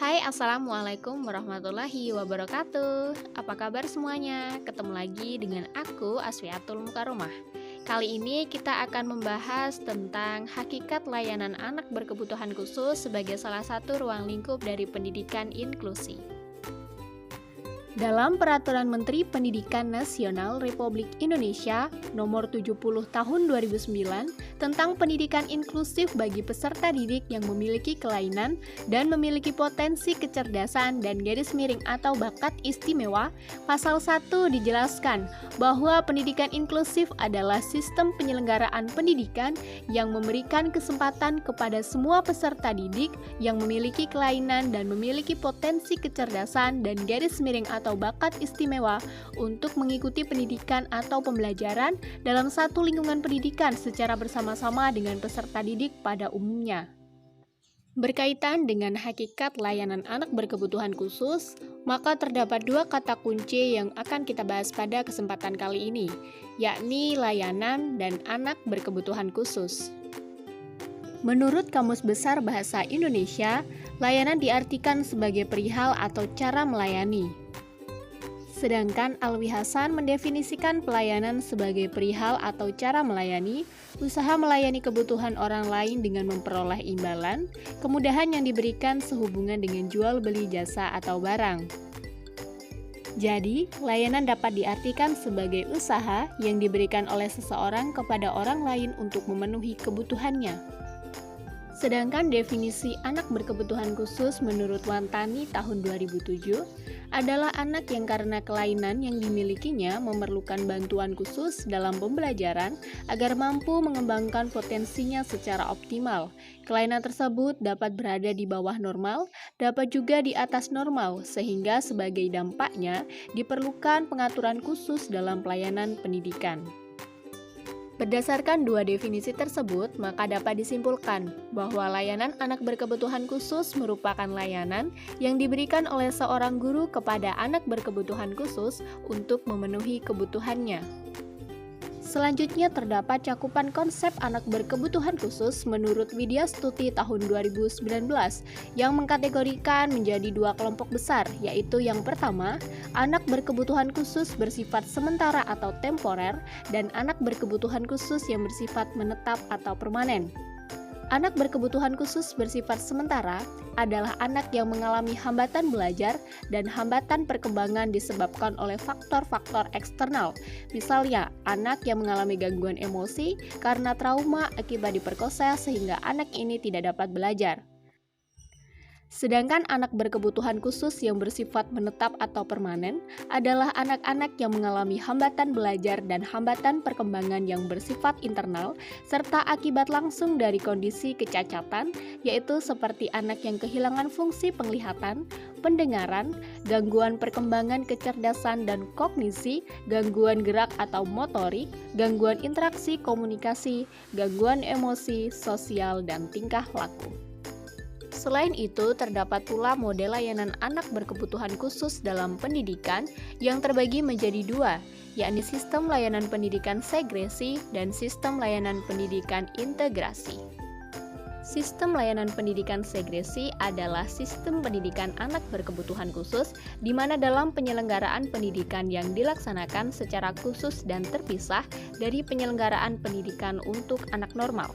Hai, Assalamualaikum warahmatullahi wabarakatuh. Apa kabar semuanya? Ketemu lagi dengan aku, Aswiatul Mukaromah. Kali ini kita akan membahas tentang hakikat layanan anak berkebutuhan khusus sebagai salah satu ruang lingkup dari pendidikan inklusi. Dalam Peraturan Menteri Pendidikan Nasional Republik Indonesia Nomor 70 Tahun 2009 tentang pendidikan inklusif bagi peserta didik yang memiliki kelainan dan memiliki potensi kecerdasan dan garis miring atau bakat istimewa, Pasal 1 dijelaskan bahwa pendidikan inklusif adalah sistem penyelenggaraan pendidikan yang memberikan kesempatan kepada semua peserta didik yang memiliki kelainan dan memiliki potensi kecerdasan dan garis miring atau bakat istimewa untuk mengikuti pendidikan atau pembelajaran dalam satu lingkungan pendidikan secara bersama-sama dengan peserta didik pada umumnya. Berkaitan dengan hakikat layanan anak berkebutuhan khusus, maka terdapat dua kata kunci yang akan kita bahas pada kesempatan kali ini, yakni layanan dan anak berkebutuhan khusus. Menurut Kamus Besar Bahasa Indonesia, layanan diartikan sebagai perihal atau cara melayani. Sedangkan Alwi Hasan mendefinisikan pelayanan sebagai perihal atau cara melayani, usaha melayani kebutuhan orang lain dengan memperoleh imbalan, kemudahan yang diberikan sehubungan dengan jual beli jasa atau barang. Jadi, layanan dapat diartikan sebagai usaha yang diberikan oleh seseorang kepada orang lain untuk memenuhi kebutuhannya. Sedangkan definisi anak berkebutuhan khusus menurut Wantani tahun 2007 adalah anak yang karena kelainan yang dimilikinya memerlukan bantuan khusus dalam pembelajaran agar mampu mengembangkan potensinya secara optimal. Kelainan tersebut dapat berada di bawah normal, dapat juga di atas normal, sehingga sebagai dampaknya diperlukan pengaturan khusus dalam pelayanan pendidikan. Berdasarkan dua definisi tersebut, maka dapat disimpulkan bahwa layanan anak berkebutuhan khusus merupakan layanan yang diberikan oleh seorang guru kepada anak berkebutuhan khusus untuk memenuhi kebutuhannya. Selanjutnya terdapat cakupan konsep anak berkebutuhan khusus menurut Widya Stuti tahun 2019 yang mengkategorikan menjadi dua kelompok besar, yaitu yang pertama, anak berkebutuhan khusus bersifat sementara atau temporer, dan anak berkebutuhan khusus yang bersifat menetap atau permanen. Anak berkebutuhan khusus bersifat sementara adalah anak yang mengalami hambatan belajar dan hambatan perkembangan disebabkan oleh faktor-faktor eksternal. Misalnya, anak yang mengalami gangguan emosi karena trauma akibat diperkosa sehingga anak ini tidak dapat belajar. Sedangkan anak berkebutuhan khusus yang bersifat menetap atau permanen adalah anak-anak yang mengalami hambatan belajar dan hambatan perkembangan yang bersifat internal serta akibat langsung dari kondisi kecacatan, yaitu seperti anak yang kehilangan fungsi penglihatan, pendengaran, gangguan perkembangan kecerdasan dan kognisi, gangguan gerak atau motorik, gangguan interaksi komunikasi, gangguan emosi, sosial, dan tingkah laku. Selain itu, terdapat pula model layanan anak berkebutuhan khusus dalam pendidikan yang terbagi menjadi dua, yakni sistem layanan pendidikan segresi dan sistem layanan pendidikan integrasi. Sistem layanan pendidikan segresi adalah sistem pendidikan anak berkebutuhan khusus di mana dalam penyelenggaraan pendidikan yang dilaksanakan secara khusus dan terpisah dari penyelenggaraan pendidikan untuk anak normal.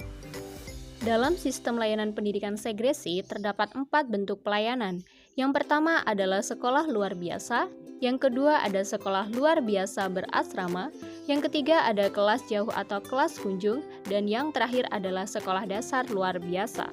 Dalam sistem layanan pendidikan segresi, terdapat 4 bentuk pelayanan. Yang pertama adalah sekolah luar biasa, yang kedua ada sekolah luar biasa berasrama, yang ketiga ada kelas jauh atau kelas kunjung, dan yang terakhir adalah sekolah dasar luar biasa.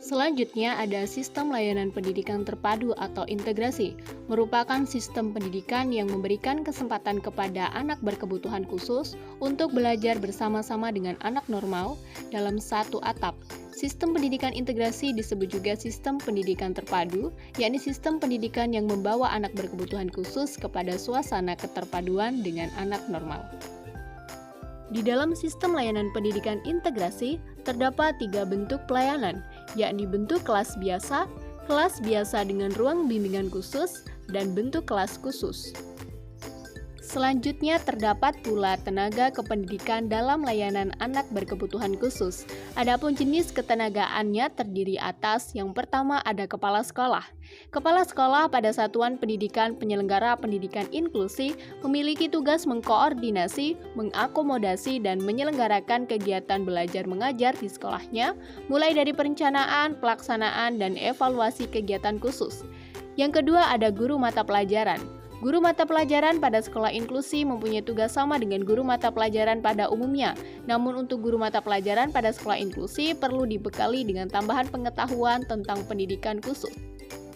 Selanjutnya ada sistem layanan pendidikan terpadu atau integrasi, merupakan sistem pendidikan yang memberikan kesempatan kepada anak berkebutuhan khusus untuk belajar bersama-sama dengan anak normal dalam satu atap. Sistem pendidikan integrasi disebut juga sistem pendidikan terpadu, yakni sistem pendidikan yang membawa anak berkebutuhan khusus kepada suasana keterpaduan dengan anak normal. Di dalam sistem layanan pendidikan integrasi, terdapat 3 bentuk pelayanan, yakni bentuk kelas biasa dengan ruang bimbingan khusus, dan bentuk kelas khusus. Selanjutnya terdapat pula tenaga kependidikan dalam layanan anak berkebutuhan khusus. Adapun jenis ketenagaannya terdiri atas yang pertama ada kepala sekolah. Kepala sekolah pada satuan pendidikan penyelenggara pendidikan inklusi memiliki tugas mengkoordinasi, mengakomodasi, dan menyelenggarakan kegiatan belajar mengajar di sekolahnya, mulai dari perencanaan, pelaksanaan, dan evaluasi kegiatan khusus. Yang kedua ada guru mata pelajaran. Guru mata pelajaran pada sekolah inklusi mempunyai tugas sama dengan guru mata pelajaran pada umumnya. Namun untuk guru mata pelajaran pada sekolah inklusi perlu dibekali dengan tambahan pengetahuan tentang pendidikan khusus.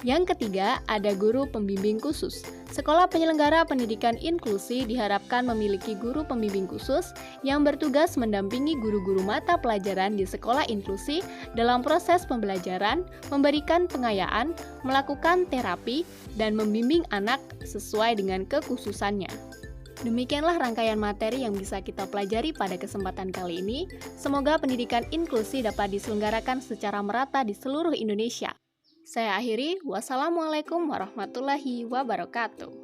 Yang ketiga, ada guru pembimbing khusus. Sekolah penyelenggara pendidikan inklusi diharapkan memiliki guru pembimbing khusus yang bertugas mendampingi guru-guru mata pelajaran di sekolah inklusi dalam proses pembelajaran, memberikan pengayaan, melakukan terapi, dan membimbing anak sesuai dengan kekhususannya. Demikianlah rangkaian materi yang bisa kita pelajari pada kesempatan kali ini. Semoga pendidikan inklusi dapat diselenggarakan secara merata di seluruh Indonesia. Saya akhiri, wassalamualaikum warahmatullahi wabarakatuh.